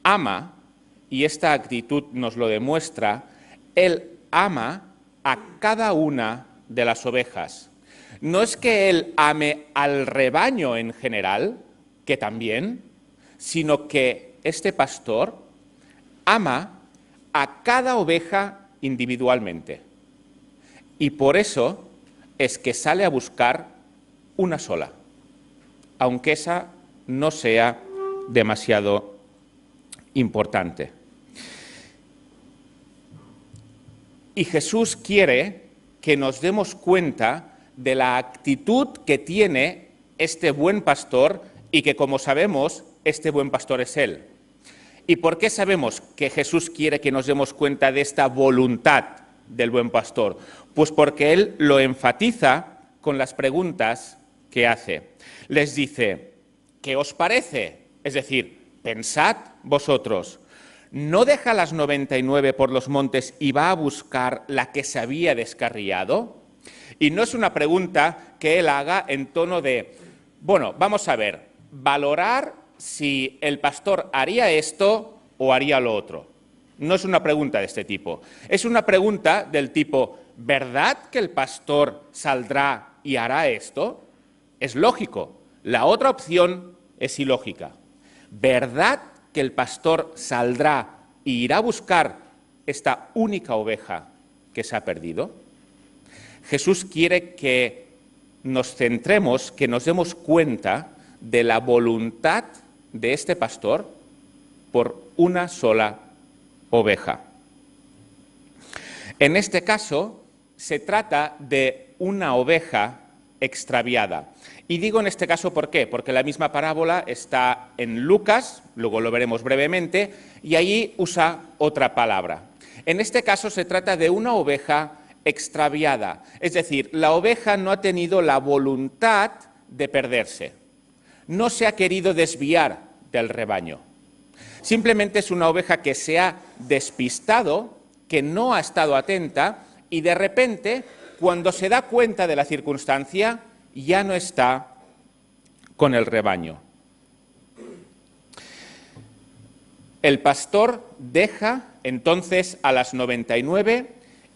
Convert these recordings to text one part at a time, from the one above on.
ama, y esta actitud nos lo demuestra, Él ama a cada una de las ovejas. No es que Él ame al rebaño en general, que también, sino que este pastor ama a cada oveja individualmente. Y por eso es que sale a buscar una sola, aunque esa no sea demasiado importante. Y Jesús quiere que nos demos cuenta de la actitud que tiene este buen pastor y que, como sabemos, este buen pastor es Él. ¿Y por qué sabemos que Jesús quiere que nos demos cuenta de esta voluntad del buen pastor? Pues porque Él lo enfatiza con las preguntas que hace. Les dice, ¿qué os parece? Es decir, pensad vosotros, ¿no deja las 99 por los montes y va a buscar la que se había descarriado? Y no es una pregunta que Él haga en tono de, bueno, vamos a ver, valorar si el pastor haría esto o haría lo otro. No es una pregunta de este tipo. Es una pregunta del tipo, ¿verdad que el pastor saldrá y hará esto? Es lógico. La otra opción es ilógica. ¿Verdad que el pastor saldrá e irá a buscar esta única oveja que se ha perdido? Jesús quiere que nos centremos, que nos demos cuenta de la voluntad de este pastor por una sola oveja. En este caso, se trata de una oveja extraviada. Y digo en este caso ¿por qué? Porque la misma parábola está en Lucas, luego lo veremos brevemente, y allí usa otra palabra. En este caso se trata de una oveja extraviada, es decir, la oveja no ha tenido la voluntad de perderse, no se ha querido desviar del rebaño. Simplemente es una oveja que se ha despistado, que no ha estado atenta y de repente, cuando se da cuenta de la circunstancia, ya no está con el rebaño. El pastor deja entonces a las 99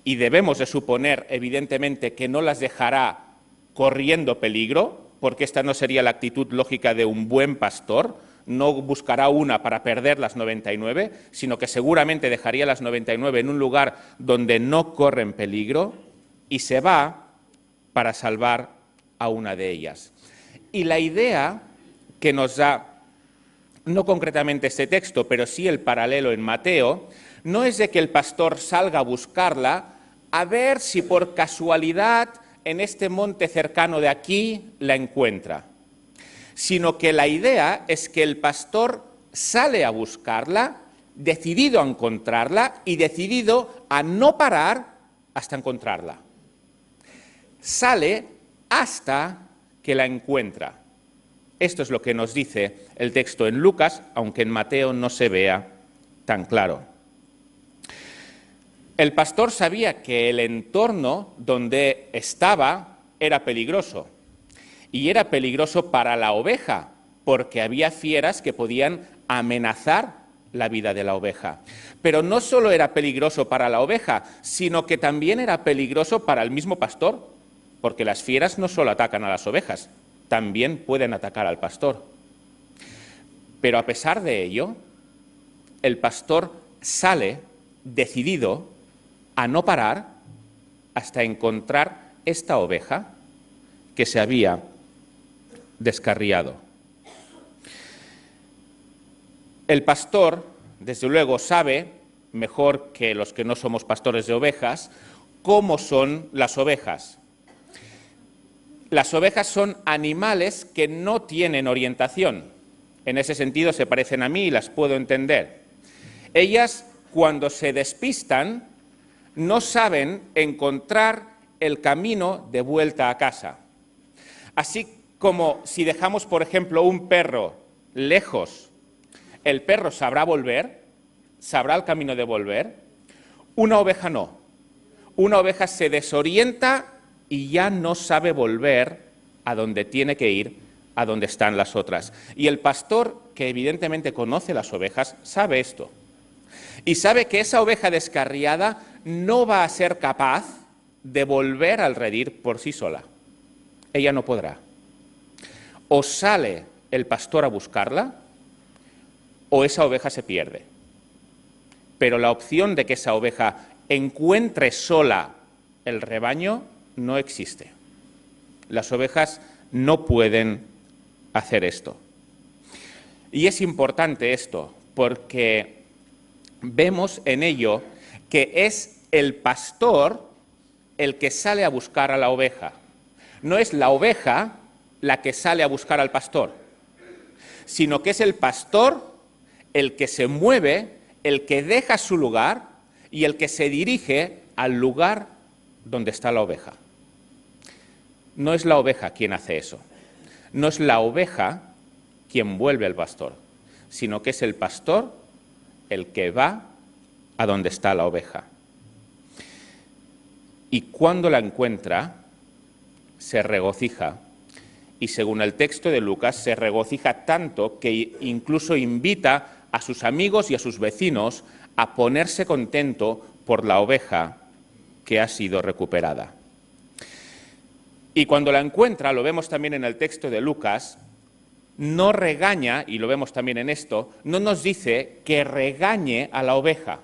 y debemos de suponer, evidentemente, que no las dejará corriendo peligro, porque esta no sería la actitud lógica de un buen pastor. No buscará una para perder las 99, sino que seguramente dejaría las 99 en un lugar donde no corren peligro y se va para salvar a una de ellas. Y la idea que nos da, no concretamente este texto, pero sí el paralelo en Mateo, no es de que el pastor salga a buscarla a ver si por casualidad en este monte cercano de aquí la encuentra, sino que la idea es que el pastor sale a buscarla, decidido a encontrarla y decidido a no parar hasta encontrarla. Sale hasta que la encuentra. Esto es lo que nos dice el texto en Lucas, aunque en Mateo no se vea tan claro. El pastor sabía que el entorno donde estaba era peligroso. Y era peligroso para la oveja, porque había fieras que podían amenazar la vida de la oveja. Pero no solo era peligroso para la oveja, sino que también era peligroso para el mismo pastor, porque las fieras no solo atacan a las ovejas, también pueden atacar al pastor. Pero a pesar de ello, el pastor sale decidido a no parar hasta encontrar esta oveja que se había descarriado. El pastor, desde luego, sabe, mejor que los que no somos pastores de ovejas, cómo son las ovejas. Las ovejas son animales que no tienen orientación. En ese sentido se parecen a mí y las puedo entender. Ellas, cuando se despistan, no saben encontrar el camino de vuelta a casa. Así como si dejamos, por ejemplo, un perro lejos, el perro sabrá volver, sabrá el camino de volver. Una oveja no. Una oveja se desorienta y ya no sabe volver a donde tiene que ir a donde están las otras. Y el pastor, que evidentemente conoce las ovejas, sabe esto. Y sabe que esa oveja descarriada no va a ser capaz de volver al redil por sí sola. Ella no podrá. O sale el pastor a buscarla, o esa oveja se pierde. Pero la opción de que esa oveja encuentre sola el rebaño no existe. Las ovejas no pueden hacer esto. Y es importante esto, porque vemos en ello que es el pastor el que sale a buscar a la oveja. No es la oveja la que sale a buscar al pastor, sino que es el pastor el que se mueve, el que deja su lugar y el que se dirige al lugar donde está la oveja. No es la oveja quien hace eso. No es la oveja quien vuelve al pastor, sino que es el pastor el que va a donde está la oveja. Y cuando la encuentra, se regocija. Y según el texto de Lucas, se regocija tanto que incluso invita a sus amigos y a sus vecinos a ponerse contento por la oveja que ha sido recuperada. Y cuando la encuentra, lo vemos también en el texto de Lucas, no regaña, y lo vemos también en esto, no nos dice que regañe a la oveja.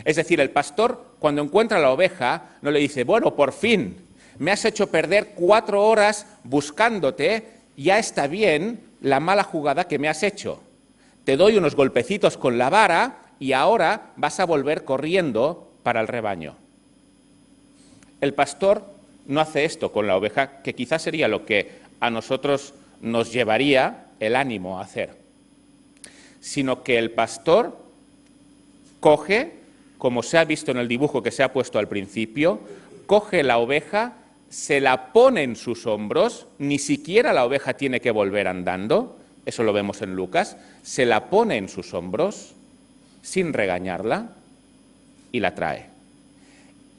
Es decir, el pastor, cuando encuentra a la oveja, no le dice, bueno, por fin, me has hecho perder 4 horas buscándote, ya está bien la mala jugada que me has hecho. Te doy unos golpecitos con la vara y ahora vas a volver corriendo para el rebaño. El pastor no hace esto con la oveja, que quizás sería lo que a nosotros nos llevaría el ánimo a hacer, sino que el pastor coge, como se ha visto en el dibujo que se ha puesto al principio, coge la oveja, se la pone en sus hombros, ni siquiera la oveja tiene que volver andando, eso lo vemos en Lucas, se la pone en sus hombros, sin regañarla, y la trae.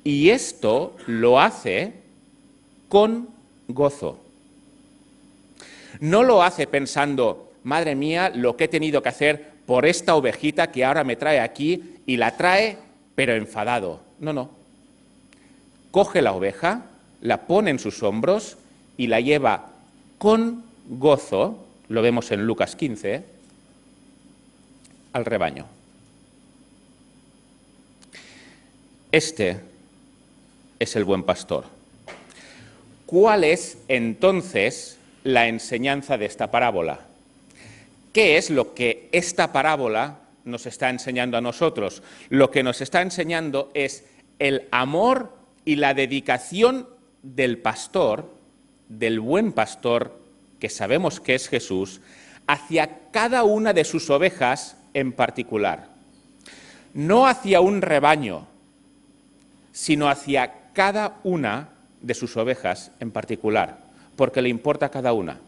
Y esto lo hace con gozo. No lo hace pensando, madre mía, lo que he tenido que hacer por esta ovejita que ahora me trae aquí, y la trae, pero enfadado. No, no. Coge la oveja, la pone en sus hombros y la lleva con gozo, lo vemos en Lucas 15, al rebaño. Este es el buen pastor. ¿Cuál es entonces la enseñanza de esta parábola? ¿Qué es lo que esta parábola nos está enseñando a nosotros? Lo que nos está enseñando es el amor y la dedicación del pastor, del buen pastor, que sabemos que es Jesús, hacia cada una de sus ovejas en particular. No hacia un rebaño, sino hacia cada una de sus ovejas en particular, porque le importa a cada una.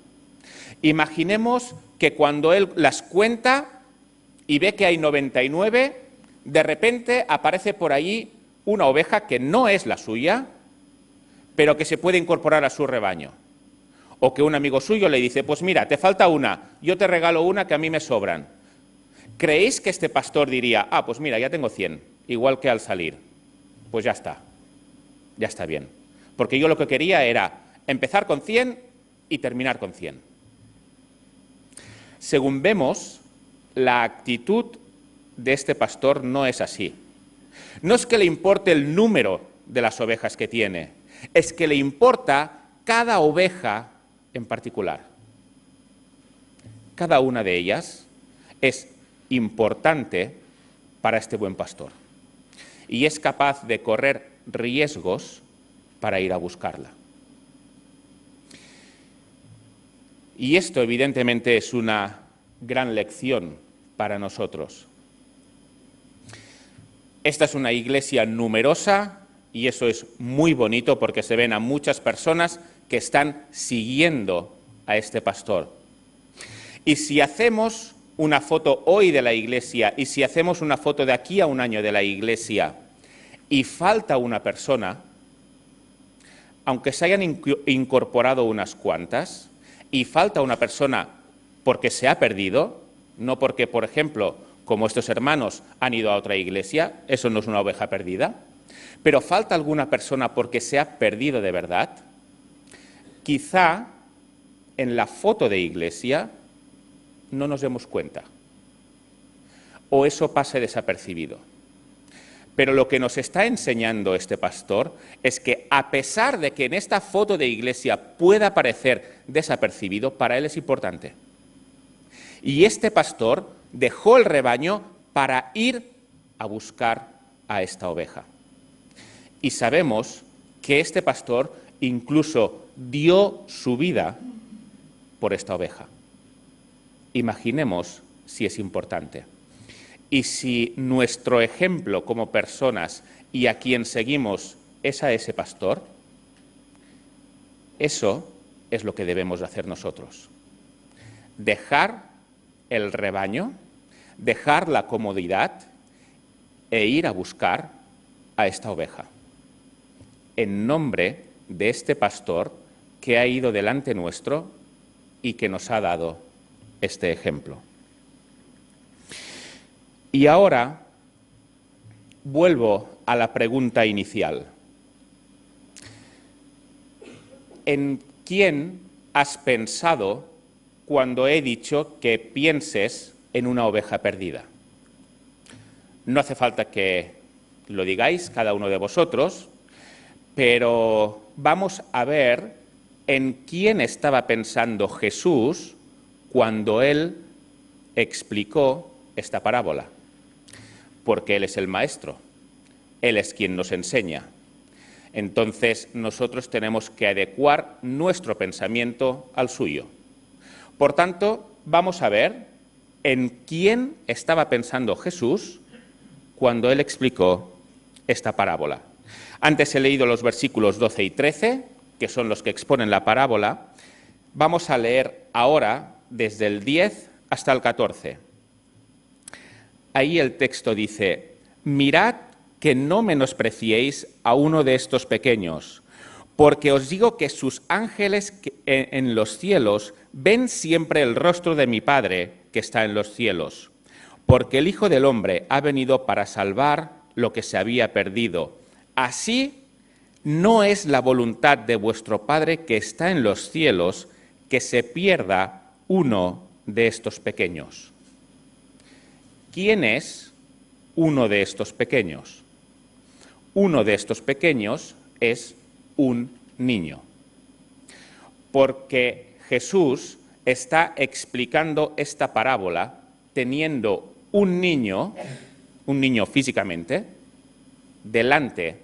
Imaginemos que cuando él las cuenta y ve que hay 99, de repente aparece por allí una oveja que no es la suya, pero que se puede incorporar a su rebaño. O que un amigo suyo le dice, pues mira, te falta una, yo te regalo una que a mí me sobran. ¿Creéis que este pastor diría, pues mira, ya tengo 100, igual que al salir? Pues ya está bien. Porque yo lo que quería era empezar con 100 y terminar con 100. Según vemos, la actitud de este pastor no es así. No es que le importe el número de las ovejas que tiene, es que le importa cada oveja en particular. Cada una de ellas es importante para este buen pastor y es capaz de correr riesgos para ir a buscarla. Y esto evidentemente es una gran lección para nosotros. Esta es una iglesia numerosa y eso es muy bonito porque se ven a muchas personas que están siguiendo a este pastor. Y si hacemos una foto hoy de la iglesia y si hacemos una foto de aquí a un año de la iglesia y falta una persona, aunque se hayan incorporado unas cuantas, y falta una persona porque se ha perdido, no porque, por ejemplo, como estos hermanos han ido a otra iglesia, eso no es una oveja perdida, pero falta alguna persona porque se ha perdido de verdad, quizá en la foto de iglesia no nos demos cuenta, o eso pase desapercibido. Pero lo que nos está enseñando este pastor es que a pesar de que en esta foto de iglesia pueda parecer desapercibido, para él es importante. Y este pastor dejó el rebaño para ir a buscar a esta oveja. Y sabemos que este pastor incluso dio su vida por esta oveja. Imaginemos si es importante. Y si nuestro ejemplo como personas y a quien seguimos es a ese pastor, eso es lo que debemos de hacer nosotros. Dejar el rebaño, dejar la comodidad e ir a buscar a esta oveja. En nombre de este pastor que ha ido delante nuestro y que nos ha dado este ejemplo. Y ahora vuelvo a la pregunta inicial. ¿En quién has pensado cuando he dicho que pienses en una oveja perdida? No hace falta que lo digáis cada uno de vosotros, pero vamos a ver en quién estaba pensando Jesús cuando él explicó esta parábola. Porque Él es el maestro, Él es quien nos enseña. Entonces nosotros tenemos que adecuar nuestro pensamiento al suyo. Por tanto, vamos a ver en quién estaba pensando Jesús cuando Él explicó esta parábola. Antes he leído los versículos 12 y 13, que son los que exponen la parábola. Vamos a leer ahora desde el 10 hasta el 14. Ahí el texto dice: mirad que no menospreciéis a uno de estos pequeños, porque os digo que sus ángeles en los cielos ven siempre el rostro de mi Padre que está en los cielos, porque el Hijo del Hombre ha venido para salvar lo que se había perdido. Así no es la voluntad de vuestro Padre que está en los cielos que se pierda uno de estos pequeños. ¿Quién es uno de estos pequeños? Uno de estos pequeños es un niño. Porque Jesús está explicando esta parábola teniendo un niño físicamente, delante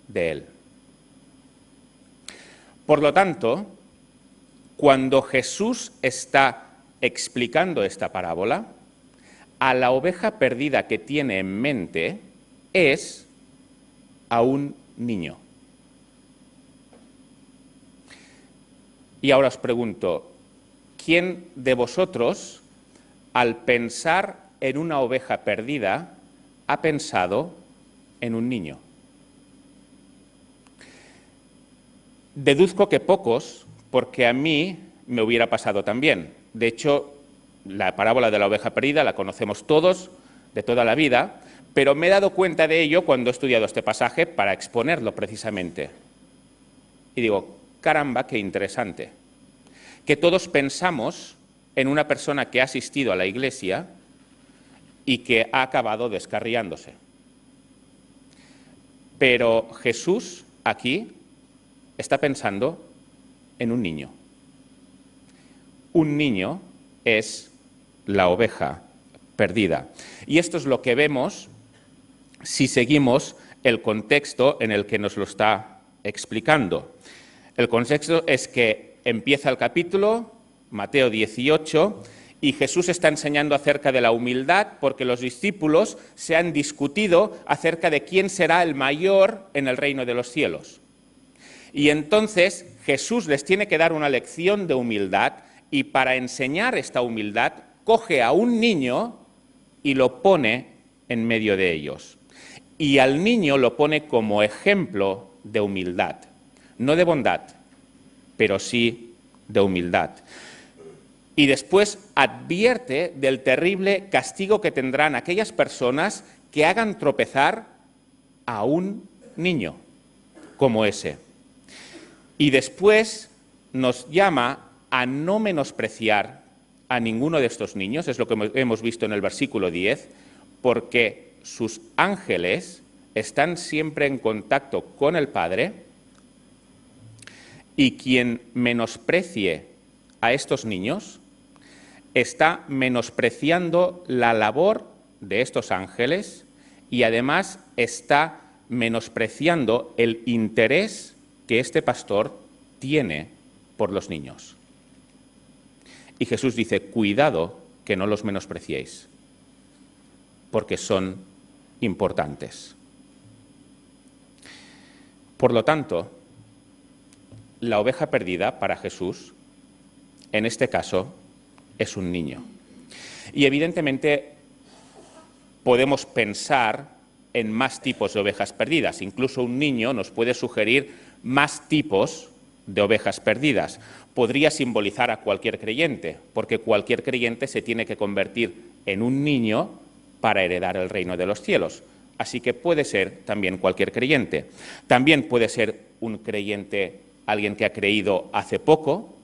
de él. Por lo tanto, cuando Jesús está explicando esta parábola, a la oveja perdida que tiene en mente es a un niño. Y ahora os pregunto, ¿quién de vosotros, al pensar en una oveja perdida, ha pensado en un niño? Deduzco que pocos, porque a mí me hubiera pasado también. De hecho, la parábola de la oveja perdida la conocemos todos, de toda la vida, pero me he dado cuenta de ello cuando he estudiado este pasaje para exponerlo precisamente. Y digo, caramba, qué interesante. Que todos pensamos en una persona que ha asistido a la iglesia y que ha acabado descarriándose. Pero Jesús aquí está pensando en un niño. Un niño es la oveja perdida. Y esto es lo que vemos si seguimos el contexto en el que nos lo está explicando. El contexto es que empieza el capítulo, Mateo 18, y Jesús está enseñando acerca de la humildad porque los discípulos se han discutido acerca de quién será el mayor en el reino de los cielos. Y entonces Jesús les tiene que dar una lección de humildad y para enseñar esta humildad coge a un niño y lo pone en medio de ellos. Y al niño lo pone como ejemplo de humildad, no de bondad, pero sí de humildad. Y después advierte del terrible castigo que tendrán aquellas personas que hagan tropezar a un niño como ese. Y después nos llama a no menospreciar a ninguno de estos niños, es lo que hemos visto en el versículo 10, porque sus ángeles están siempre en contacto con el Padre, y quien menosprecie a estos niños está menospreciando la labor de estos ángeles y además está menospreciando el interés que este pastor tiene por los niños. Y Jesús dice, cuidado que no los menospreciéis, porque son importantes. Por lo tanto, la oveja perdida para Jesús, en este caso, es un niño. Y evidentemente podemos pensar en más tipos de ovejas perdidas. Incluso un niño nos puede sugerir más tipos de ovejas perdidas. Podría simbolizar a cualquier creyente, porque cualquier creyente se tiene que convertir en un niño para heredar el reino de los cielos. Así que puede ser también cualquier creyente. También puede ser un creyente, alguien que ha creído hace poco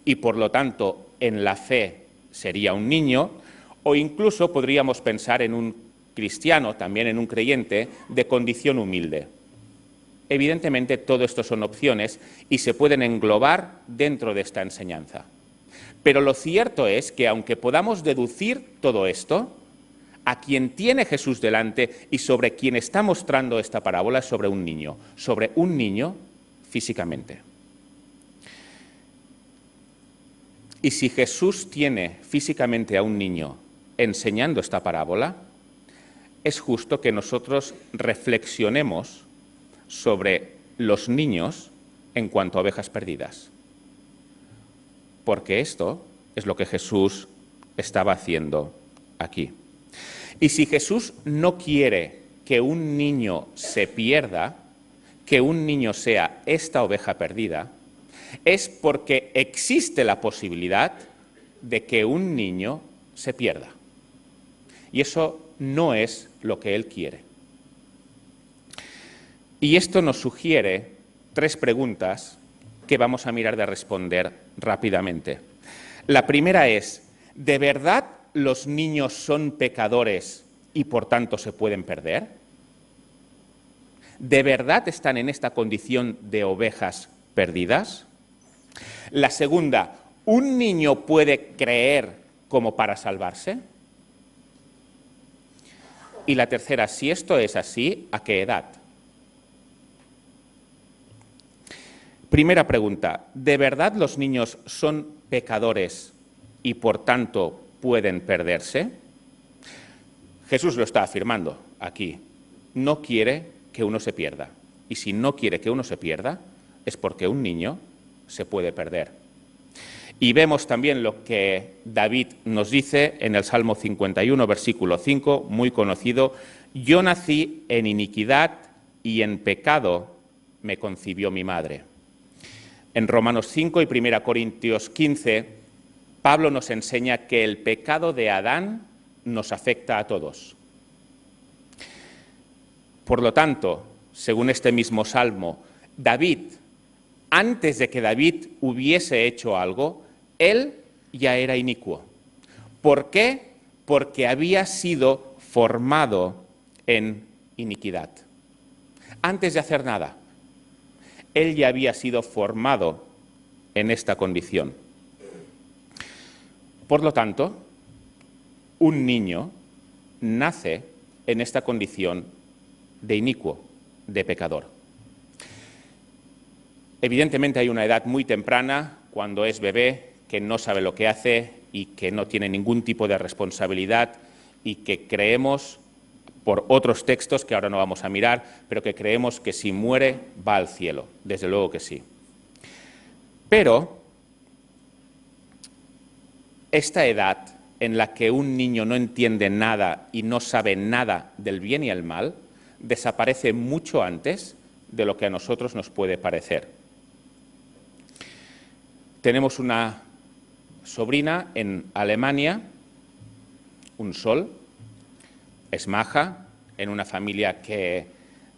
y por lo tanto en la fe sería un niño, o incluso podríamos pensar en un cristiano, también en un creyente de condición humilde. Evidentemente todo esto son opciones y se pueden englobar dentro de esta enseñanza. Pero lo cierto es que aunque podamos deducir todo esto, a quien tiene Jesús delante y sobre quien está mostrando esta parábola es sobre un niño físicamente. Y si Jesús tiene físicamente a un niño enseñando esta parábola, es justo que nosotros reflexionemos sobre los niños en cuanto a ovejas perdidas. Porque esto es lo que Jesús estaba haciendo aquí. Y si Jesús no quiere que un niño se pierda, que un niño sea esta oveja perdida, es porque existe la posibilidad de que un niño se pierda. Y eso no es lo que Él quiere. Y esto nos sugiere 3 preguntas que vamos a mirar de responder rápidamente. La primera es, ¿de verdad los niños son pecadores y por tanto se pueden perder? ¿De verdad están en esta condición de ovejas perdidas? La segunda, ¿un niño puede creer como para salvarse? Y la tercera, si esto es así, ¿a qué edad? Primera pregunta, ¿de verdad los niños son pecadores y por tanto pueden perderse? Jesús lo está afirmando aquí. No quiere que uno se pierda. Y si no quiere que uno se pierda, es porque un niño se puede perder. Y vemos también lo que David nos dice en el Salmo 51, versículo 5, muy conocido: yo nací en iniquidad y en pecado me concibió mi madre. En Romanos 5 y 1 Corintios 15, Pablo nos enseña que el pecado de Adán nos afecta a todos. Por lo tanto, según este mismo Salmo, David, antes de que David hubiese hecho algo, él ya era inicuo. ¿Por qué? Porque había sido formado en iniquidad. Antes de hacer nada, él ya había sido formado en esta condición. Por lo tanto, un niño nace en esta condición de inicuo, de pecador. Evidentemente hay una edad muy temprana, cuando es bebé, que no sabe lo que hace y que no tiene ningún tipo de responsabilidad y que creemos, por otros textos que ahora no vamos a mirar, pero que creemos que si muere va al cielo, desde luego que sí. Pero esta edad en la que un niño no entiende nada y no sabe nada del bien y el mal, desaparece mucho antes de lo que a nosotros nos puede parecer. tenemos una sobrina en Alemania, un Sol, es maja, en una familia que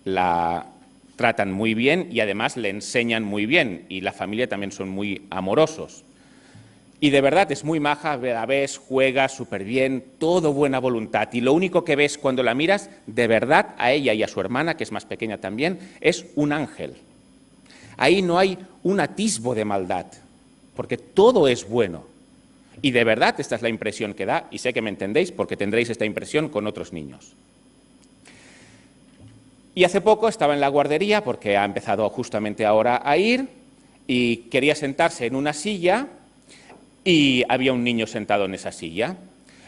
la tratan muy bien y además le enseñan muy bien, y la familia también son muy amorosos. Y de verdad es muy maja, la ves, juega súper bien, todo buena voluntad. Y lo único que ves cuando la miras, de verdad, a ella y a su hermana, que es más pequeña también, es un ángel. Ahí no hay un atisbo de maldad, porque todo es bueno. Y de verdad esta es la impresión que da, y sé que me entendéis porque tendréis esta impresión con otros niños. Y hace poco estaba en la guardería, porque ha empezado justamente ahora a ir, y quería sentarse en una silla, y había un niño sentado en esa silla.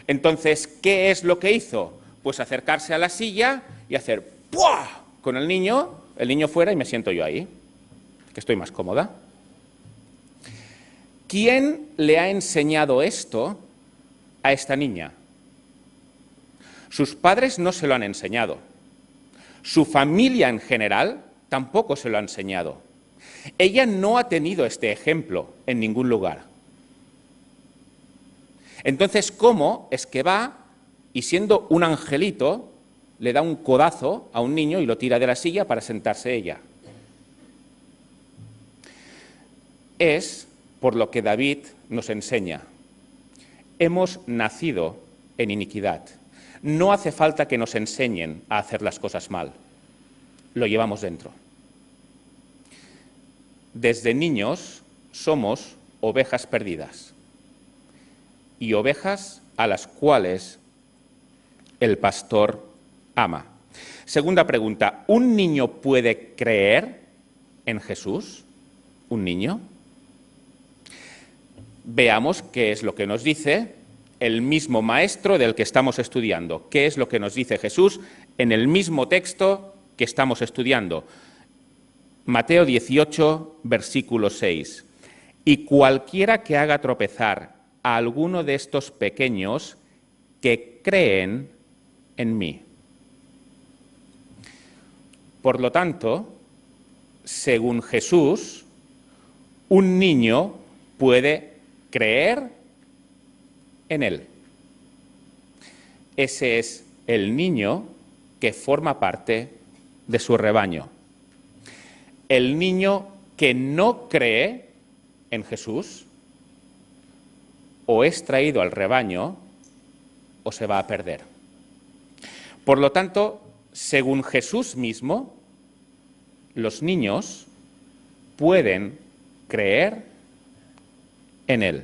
Entonces, ¿qué es lo que hizo? Pues acercarse a la silla y hacer ¡puah! Con el niño fuera y me siento yo ahí, que estoy más cómoda. ¿Quién le ha enseñado esto a esta niña? Sus padres no se lo han enseñado. Su familia en general tampoco se lo ha enseñado. Ella no ha tenido este ejemplo en ningún lugar. Entonces, ¿cómo es que va y siendo un angelito le da un codazo a un niño y lo tira de la silla para sentarse ella? Es por lo que David nos enseña. Hemos nacido en iniquidad. No hace falta que nos enseñen a hacer las cosas mal. Lo llevamos dentro. Desde niños somos ovejas perdidas. Y ovejas a las cuales el pastor ama. Segunda pregunta, ¿un niño puede creer en Jesús? ¿Un niño? Veamos qué es lo que nos dice el mismo maestro del que estamos estudiando. ¿Qué es lo que nos dice Jesús en el mismo texto que estamos estudiando? Mateo 18, versículo 6. Y cualquiera que haga tropezar a alguno de estos pequeños que creen en mí. Por lo tanto, según Jesús, un niño puede creer en él. Ese es el niño que forma parte de su rebaño. El niño que no cree en Jesús o es traído al rebaño o se va a perder. Por lo tanto, según Jesús mismo, los niños pueden creer en él.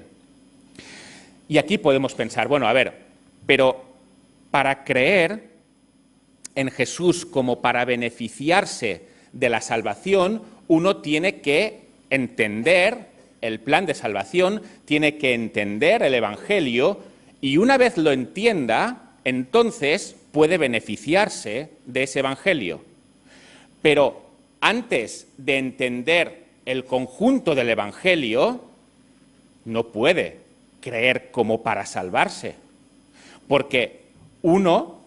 Y aquí podemos pensar, bueno, a ver, pero para creer en Jesús como para beneficiarse de la salvación, uno tiene que entender el plan de salvación, tiene que entender el Evangelio, y una vez lo entienda, entonces puede beneficiarse de ese Evangelio. Pero antes de entender el conjunto del Evangelio, no puede creer como para salvarse, porque uno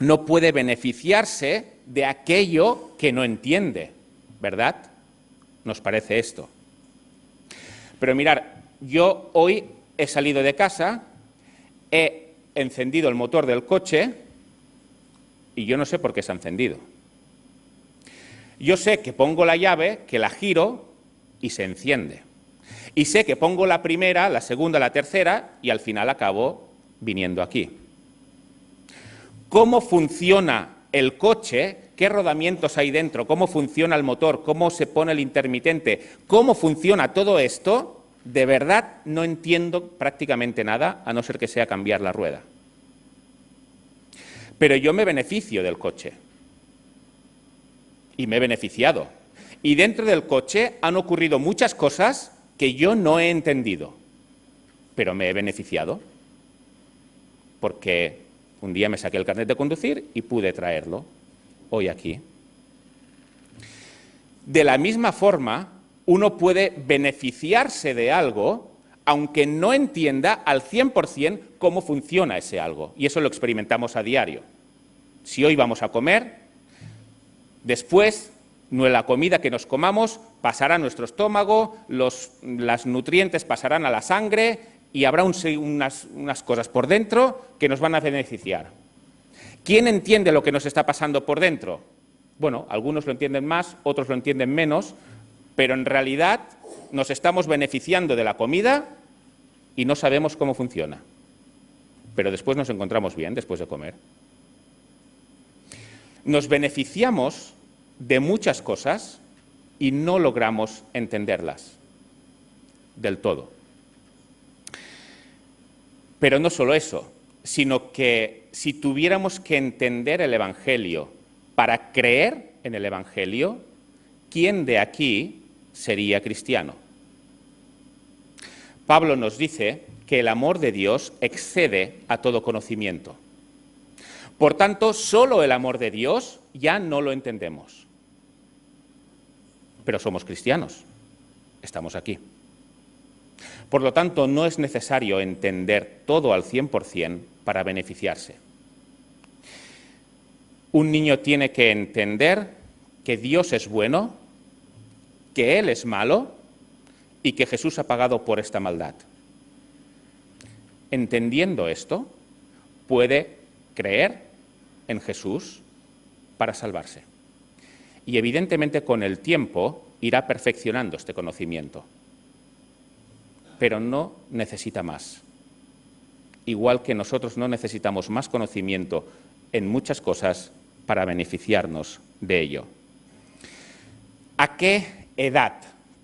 no puede beneficiarse de aquello que no entiende, ¿verdad? Nos parece esto. Pero mirar, yo hoy he salido de casa, he encendido el motor del coche y yo no sé por qué se ha encendido. Yo sé que pongo la llave, que la giro y se enciende. Y sé que pongo la primera, la segunda, la tercera y al final acabo viniendo aquí. ¿Cómo funciona el coche? ¿Qué rodamientos hay dentro? ¿Cómo funciona el motor? ¿Cómo se pone el intermitente? ¿Cómo funciona todo esto? De verdad no entiendo prácticamente nada, a no ser que sea cambiar la rueda. Pero yo me beneficio del coche. Y me he beneficiado. Y dentro del coche han ocurrido muchas cosas que yo no he entendido. Pero me he beneficiado. Porque un día me saqué el carnet de conducir y pude traerlo hoy aquí. De la misma forma, uno puede beneficiarse de algo aunque no entienda al 100% cómo funciona ese algo. Y eso lo experimentamos a diario. Si hoy vamos a comer, después La comida que nos comamos pasará a nuestro estómago, los nutrientes pasarán a la sangre y habrá unas cosas por dentro que nos van a beneficiar. ¿Quién entiende lo que nos está pasando por dentro? Bueno, algunos lo entienden más, otros lo entienden menos, pero en realidad nos estamos beneficiando de la comida y no sabemos cómo funciona. Pero después nos encontramos bien, después de comer. Nos beneficiamos de muchas cosas y no logramos entenderlas del todo. Pero no solo eso, sino que si tuviéramos que entender el Evangelio para creer en el Evangelio, ¿quién de aquí sería cristiano? Pablo nos dice que el amor de Dios excede a todo conocimiento. Por tanto, solo el amor de Dios ya no lo entendemos. Pero somos cristianos, estamos aquí. Por lo tanto, no es necesario entender todo al 100% para beneficiarse. Un niño tiene que entender que Dios es bueno, que Él es malo y que Jesús ha pagado por esta maldad. Entendiendo esto, puede creer en Jesús para salvarse. Y evidentemente con el tiempo irá perfeccionando este conocimiento. Pero no necesita más. Igual que nosotros no necesitamos más conocimiento en muchas cosas para beneficiarnos de ello. ¿A qué edad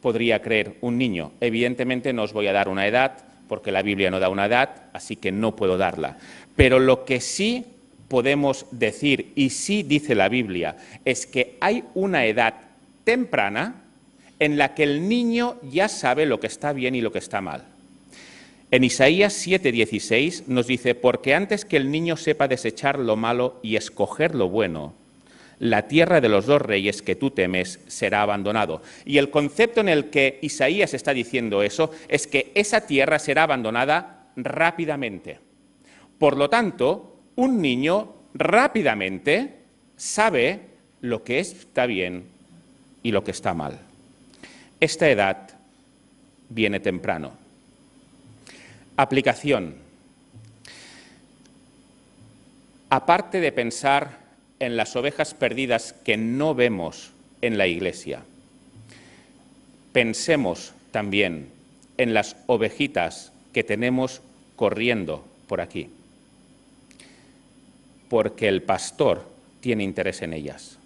podría creer un niño? Evidentemente no os voy a dar una edad, porque la Biblia no da una edad, así que no puedo darla. Pero lo que sí podemos decir, y sí dice la Biblia, es que hay una edad temprana en la que el niño ya sabe lo que está bien y lo que está mal. En Isaías 7:16 nos dice, porque antes que el niño sepa desechar lo malo y escoger lo bueno, la tierra de los dos reyes que tú temes será abandonado. Y el concepto en el que Isaías está diciendo eso es que esa tierra será abandonada rápidamente. Por lo tanto, un niño rápidamente sabe lo que está bien y lo que está mal. Esta edad viene temprano. Aplicación. Aparte de pensar en las ovejas perdidas que no vemos en la Iglesia, pensemos también en las ovejitas que tenemos corriendo por aquí, porque el pastor tiene interés en ellas,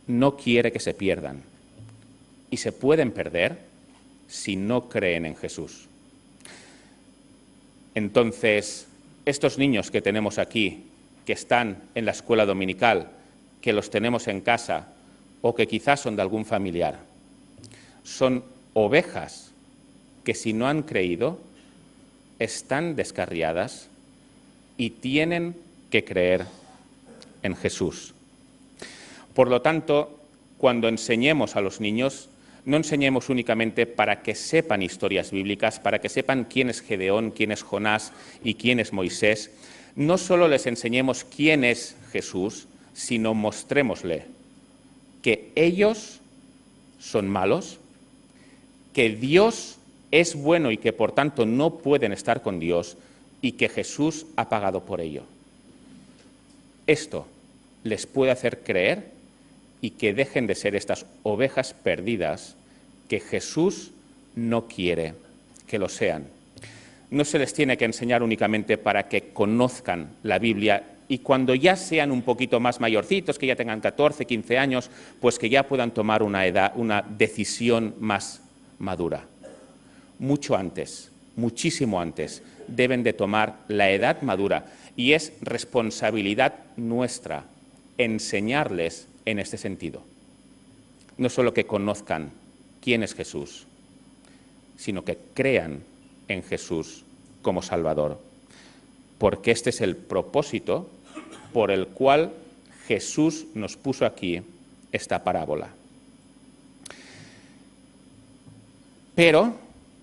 no quiere que se pierdan, y se pueden perder si no creen en Jesús. Entonces, estos niños que tenemos aquí, que están en la escuela dominical, que los tenemos en casa o que quizás son de algún familiar, son ovejas que si no han creído, están descarriadas y tienen que creer en Jesús. Por lo tanto, cuando enseñemos a los niños, no enseñemos únicamente para que sepan historias bíblicas, para que sepan quién es Gedeón, quién es Jonás y quién es Moisés. No solo les enseñemos quién es Jesús, sino mostrémosle que ellos son malos, que Dios es bueno y que por tanto no pueden estar con Dios y que Jesús ha pagado por ello. Esto les puede hacer creer y que dejen de ser estas ovejas perdidas que Jesús no quiere que lo sean. No se les tiene que enseñar únicamente para que conozcan la Biblia y cuando ya sean un poquito más mayorcitos, que ya tengan 14, 15 años, pues que ya puedan tomar una decisión más madura. Mucho antes, muchísimo antes, deben de tomar la edad madura y es responsabilidad nuestra enseñarles en este sentido. No solo que conozcan quién es Jesús, sino que crean en Jesús como Salvador, porque este es el propósito por el cual Jesús nos puso aquí esta parábola. Pero,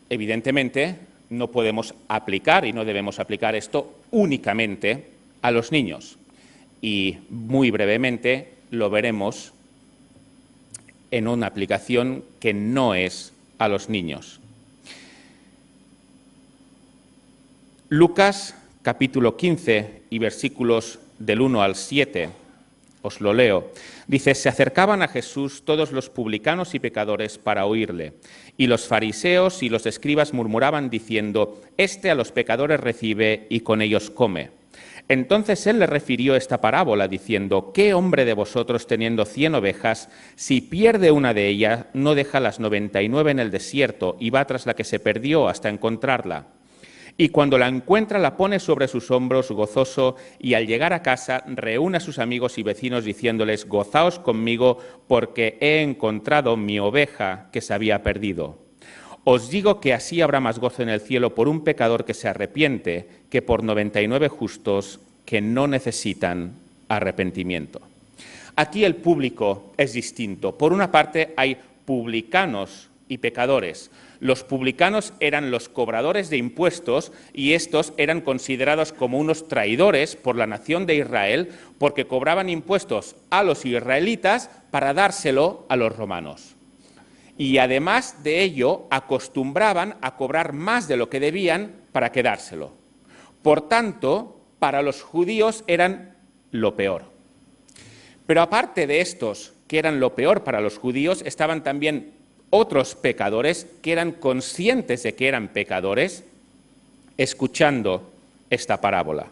evidentemente, no podemos aplicar y no debemos aplicar esto únicamente a los niños. Y muy brevemente lo veremos en una aplicación que no es a los niños. Lucas capítulo 15 y versículos del 1 al 7, os lo leo. Dice, se acercaban a Jesús todos los publicanos y pecadores para oírle, y los fariseos y los escribas murmuraban diciendo, este a los pecadores recibe y con ellos come. Entonces él le refirió esta parábola diciendo, ¿qué hombre de vosotros teniendo 100 ovejas, si pierde una de ellas, no deja las 99 en el desierto y va tras la que se perdió hasta encontrarla? Y cuando la encuentra la pone sobre sus hombros gozoso y al llegar a casa reúne a sus amigos y vecinos diciéndoles, gozaos conmigo porque he encontrado mi oveja que se había perdido. Os digo que así habrá más gozo en el cielo por un pecador que se arrepiente que por 99 justos que no necesitan arrepentimiento. Aquí el público es distinto. Por una parte hay publicanos y pecadores. Los publicanos eran los cobradores de impuestos y estos eran considerados como unos traidores por la nación de Israel porque cobraban impuestos a los israelitas para dárselo a los romanos. Y además de ello, acostumbraban a cobrar más de lo que debían para quedárselo. Por tanto, para los judíos eran lo peor. Pero aparte de estos, que eran lo peor para los judíos, estaban también otros pecadores que eran conscientes de que eran pecadores, escuchando esta parábola.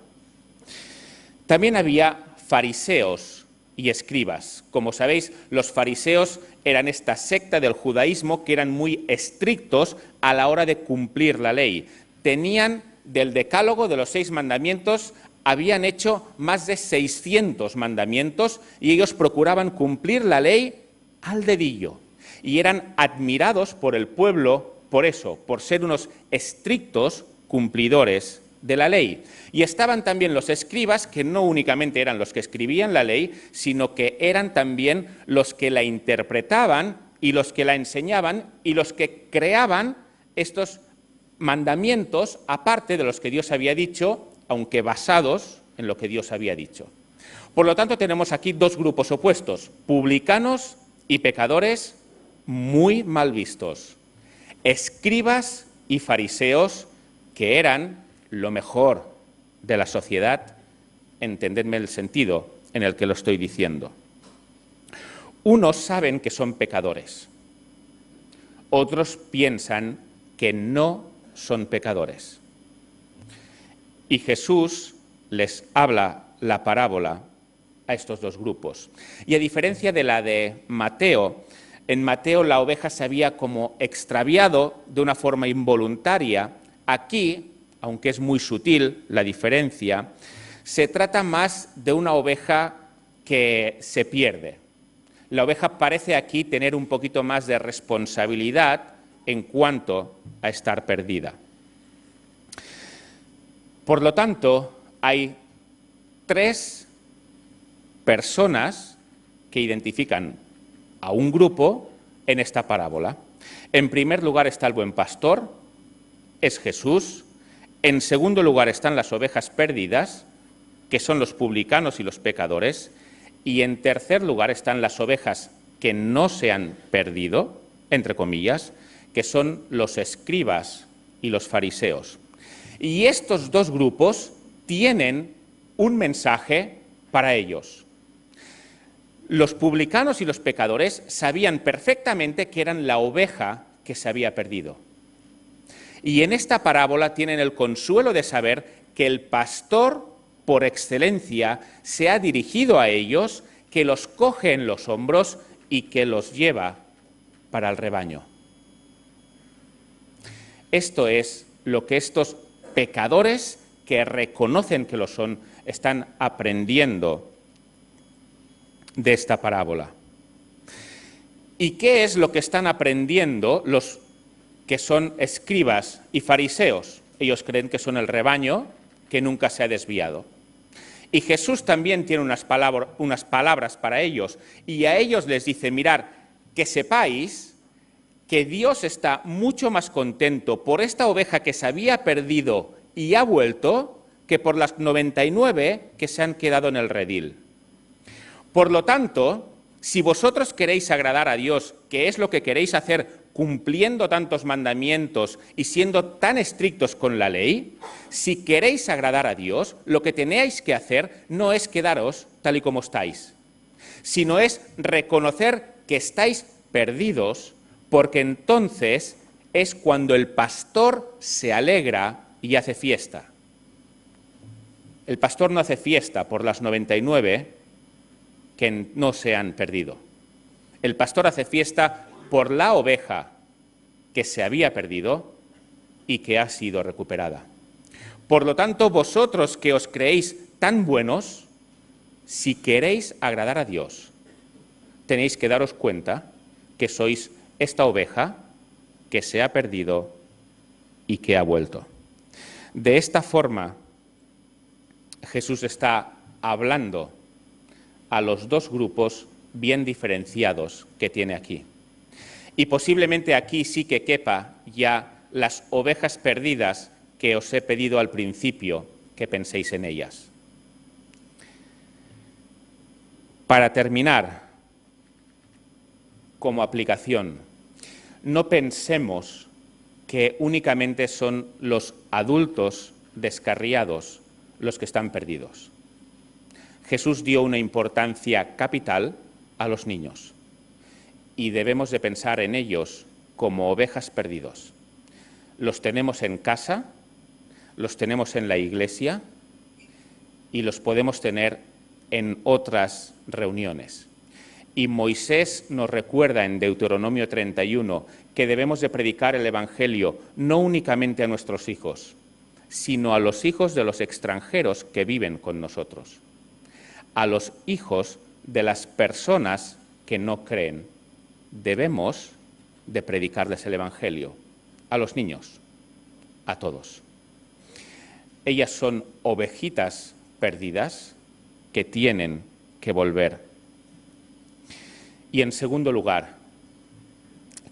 También había fariseos y escribas. Como sabéis, los fariseos eran esta secta del judaísmo que eran muy estrictos a la hora de cumplir la ley. Tenían del decálogo de los 6 mandamientos, habían hecho más de 600 mandamientos y ellos procuraban cumplir la ley al dedillo. Y eran admirados por el pueblo por eso, por ser unos estrictos cumplidores de la ley. Y estaban también los escribas, que no únicamente eran los que escribían la ley, sino que eran también los que la interpretaban y los que la enseñaban y los que creaban estos mandamientos, aparte de los que Dios había dicho, aunque basados en lo que Dios había dicho. Por lo tanto, tenemos aquí 2 grupos opuestos, publicanos y pecadores muy mal vistos, escribas y fariseos que eran lo mejor de la sociedad, entendedme el sentido en el que lo estoy diciendo. Unos saben que son pecadores, otros piensan que no son pecadores. Y Jesús les habla la parábola a estos 2 grupos. Y a diferencia de la de Mateo, en Mateo la oveja se había como extraviado de una forma involuntaria. Aquí, aunque es muy sutil la diferencia, se trata más de una oveja que se pierde. La oveja parece aquí tener un poquito más de responsabilidad en cuanto a estar perdida. Por lo tanto, hay 3 personas que identifican a un grupo en esta parábola. En primer lugar está el buen pastor, es Jesús. En segundo lugar están las ovejas perdidas, que son los publicanos y los pecadores. Y en tercer lugar están las ovejas que no se han perdido, entre comillas, que son los escribas y los fariseos. Y estos 2 grupos tienen un mensaje para ellos. Los publicanos y los pecadores sabían perfectamente que eran la oveja que se había perdido. Y en esta parábola tienen el consuelo de saber que el pastor, por excelencia, se ha dirigido a ellos, que los coge en los hombros y que los lleva para el rebaño. Esto es lo que estos pecadores que reconocen que lo son, están aprendiendo de esta parábola. ¿Y qué es lo que están aprendiendo los que son escribas y fariseos? Ellos creen que son el rebaño que nunca se ha desviado. Y Jesús también tiene unas palabras para ellos, y a ellos les dice, mirad, que sepáis que Dios está mucho más contento por esta oveja que se había perdido y ha vuelto, que por las 99 que se han quedado en el redil. Por lo tanto, Si vosotros queréis agradar a Dios, que es lo que queréis hacer cumpliendo tantos mandamientos y siendo tan estrictos con la ley, si queréis agradar a Dios, lo que tenéis que hacer no es quedaros tal y como estáis, sino es reconocer que estáis perdidos, porque entonces es cuando el pastor se alegra y hace fiesta. El pastor no hace fiesta por las 99 que no se han perdido. El pastor hace fiesta por la oveja que se había perdido y que ha sido recuperada. Por lo tanto, vosotros que os creéis tan buenos, si queréis agradar a Dios, tenéis que daros cuenta que sois esta oveja que se ha perdido y que ha vuelto. De esta forma, Jesús está hablando a los dos grupos bien diferenciados que tiene aquí. Y posiblemente aquí sí que quepa ya las ovejas perdidas que os he pedido al principio que penséis en ellas. Para terminar, como aplicación, no pensemos que únicamente son los adultos descarriados los que están perdidos. Jesús dio una importancia capital a los niños y debemos de pensar en ellos como ovejas perdidos. Los tenemos en casa, los tenemos en la iglesia y los podemos tener en otras reuniones. Y Moisés nos recuerda en Deuteronomio 31 que debemos de predicar el Evangelio no únicamente a nuestros hijos, sino a los hijos de los extranjeros que viven con nosotros, a los hijos de las personas que no creen. Debemos de predicarles el Evangelio, a los niños, a todos. Ellas son ovejitas perdidas que tienen que volver. Y en segundo lugar,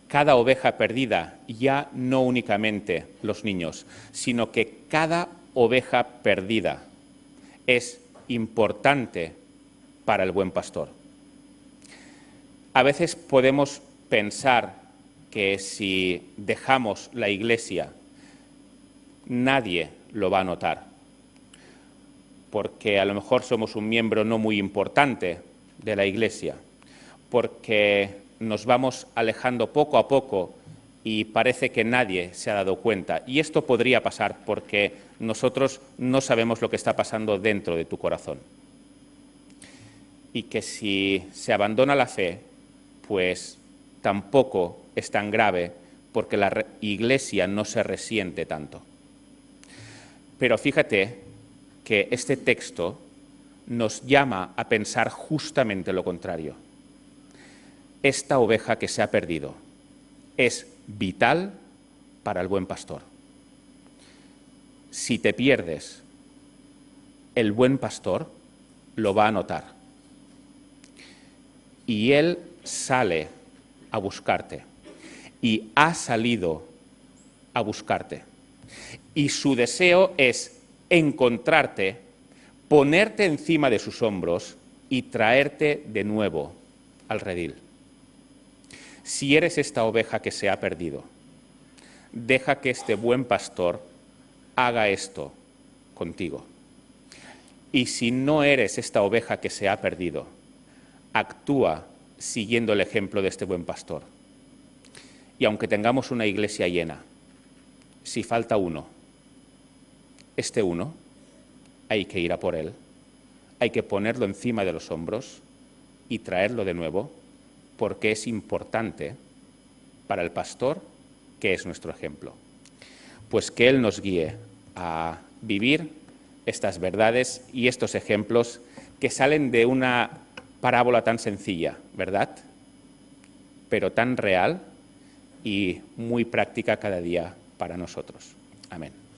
cada oveja perdida, ya no únicamente los niños, sino que cada oveja perdida es importante para el buen pastor. A veces podemos pensar que si dejamos la iglesia, nadie lo va a notar, porque a lo mejor somos un miembro no muy importante de la iglesia, porque nos vamos alejando poco a poco y parece que nadie se ha dado cuenta. Y esto podría pasar porque nosotros no sabemos lo que está pasando dentro de tu corazón. Y que si se abandona la fe, pues tampoco es tan grave porque la iglesia no se resiente tanto. Pero fíjate que este texto nos llama a pensar justamente lo contrario. Esta oveja que se ha perdido es vital para el buen pastor. Si te pierdes, el buen pastor lo va a notar. Y él sale a buscarte. Y ha salido a buscarte. Y su deseo es encontrarte, ponerte encima de sus hombros y traerte de nuevo al redil. Si eres esta oveja que se ha perdido, deja que este buen pastor haga esto contigo. Y si no eres esta oveja que se ha perdido, actúa siguiendo el ejemplo de este buen pastor. Y aunque tengamos una iglesia llena, si falta uno, este uno, hay que ir a por él, hay que ponerlo encima de los hombros y traerlo de nuevo, porque es importante para el pastor, que es nuestro ejemplo. Pues que él nos guíe a vivir estas verdades y estos ejemplos que salen de una parábola tan sencilla, ¿verdad? Pero tan real y muy práctica cada día para nosotros. Amén.